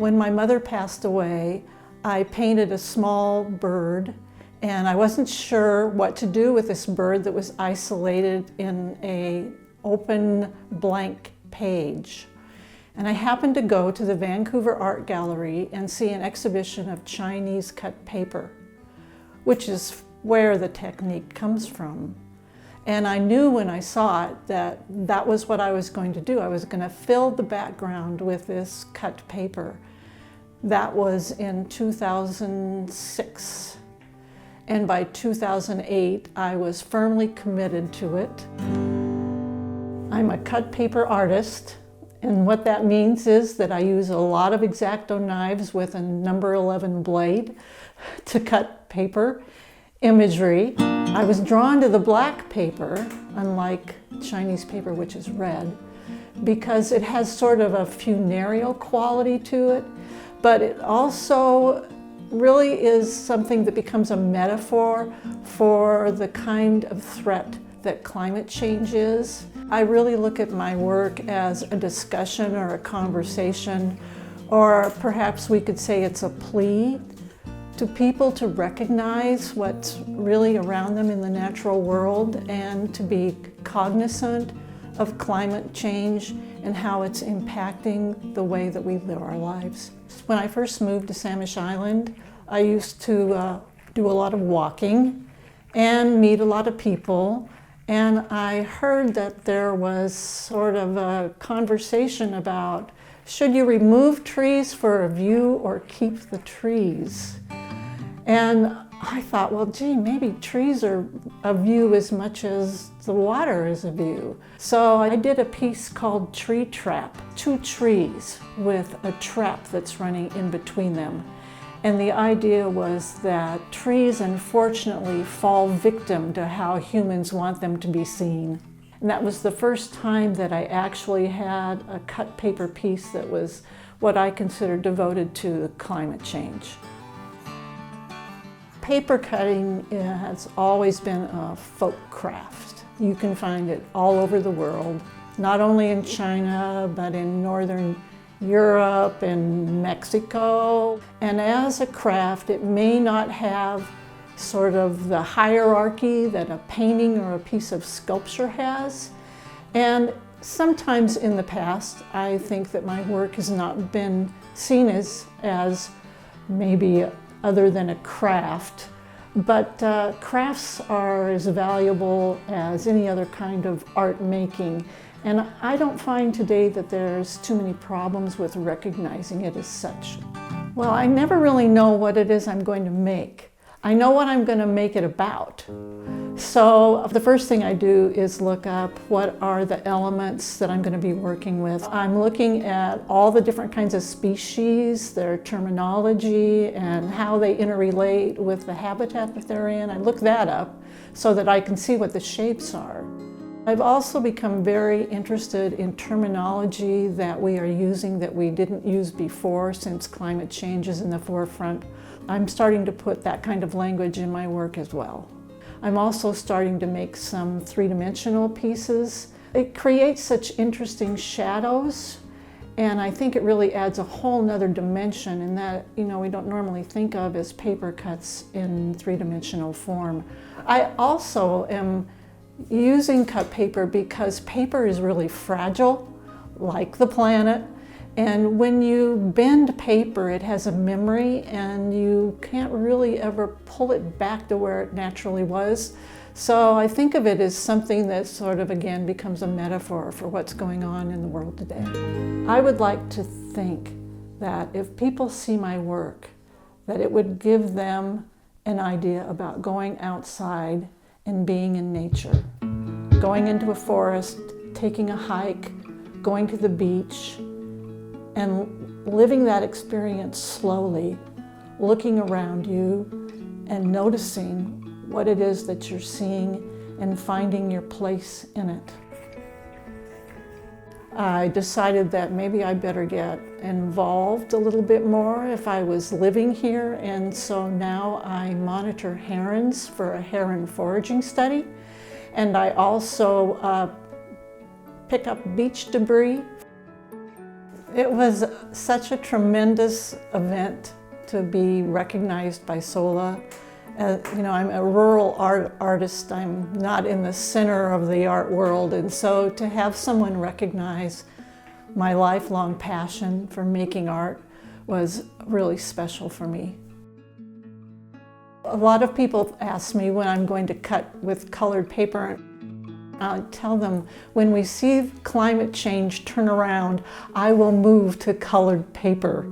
When my mother passed away, I painted a small bird, and I wasn't sure what to do with this bird that was isolated in an open blank page. And I happened to go to the Vancouver Art Gallery and see an exhibition of Chinese cut paper, which is where the technique comes from. And I knew when I saw it that that was what I was going to do. I was going to fill the background with this cut paper. That was in 2006. And by 2008, I was firmly committed to it. I'm a cut paper artist. And what that means is that I use a lot of X-Acto knives with a number 11 blade to cut paper imagery. I was drawn to the black paper, unlike Chinese paper, which is red, because it has sort of a funereal quality to it, but it also really is something that becomes a metaphor for the kind of threat that climate change is. I really look at my work as a discussion or a conversation, or perhaps we could say it's a plea to people to recognize what's really around them in the natural world and to be cognizant of climate change and how it's impacting the way that we live our lives. When I first moved to Samish Island, I used to do a lot of walking and meet a lot of people. And I heard that there was sort of a conversation about, should you remove trees for a view or keep the trees? And I thought, well, gee, maybe trees are a view as much as the water is a view. So I did a piece called Tree Trap, 2 trees with a trap that's running in between them. And the idea was that trees, unfortunately, fall victim to how humans want them to be seen. And that was the first time that I actually had a cut paper piece that was what I consider devoted to climate change. Paper cutting has always been a folk craft. You can find it all over the world, not only in China, but in Northern Europe and Mexico. And as a craft, it may not have sort of the hierarchy that a painting or a piece of sculpture has. And sometimes in the past, I think that my work has not been seen as maybe other than a craft. But crafts are as valuable as any other kind of art making. And I don't find today that there's too many problems with recognizing it as such. Well, I never really know what it is I'm going to make. I know what I'm going to make it about. So the first thing I do is look up what are the elements that I'm going to be working with. I'm looking at all the different kinds of species, their terminology, and how they interrelate with the habitat that they're in. I look that up so that I can see what the shapes are. I've also become very interested in terminology that we are using that we didn't use before since climate change is in the forefront. I'm starting to put that kind of language in my work as well. I'm also starting to make some three-dimensional pieces. It creates such interesting shadows, and I think it really adds a whole nother dimension in that, we don't normally think of as paper cuts in three-dimensional form. I also am using cut paper because paper is really fragile, like the planet. And when you bend paper, it has a memory and you can't really ever pull it back to where it naturally was. So I think of it as something that sort of, again, becomes a metaphor for what's going on in the world today. I would like to think that if people see my work, that it would give them an idea about going outside and being in nature. Going into a forest, taking a hike, going to the beach, and living that experience slowly, looking around you and noticing what it is that you're seeing and finding your place in it. I decided that maybe I better get involved a little bit more if I was living here, and so now I monitor herons for a heron foraging study, and I also pick up beach debris. It was such a tremendous event to be recognized by SOLA. You know, I'm a rural artist. I'm not in the center of the art world, and so to have someone recognize my lifelong passion for making art was really special for me. A lot of people ask me when I'm going to cut with colored paper. I tell them, when we see climate change turn around, I will move to colored paper.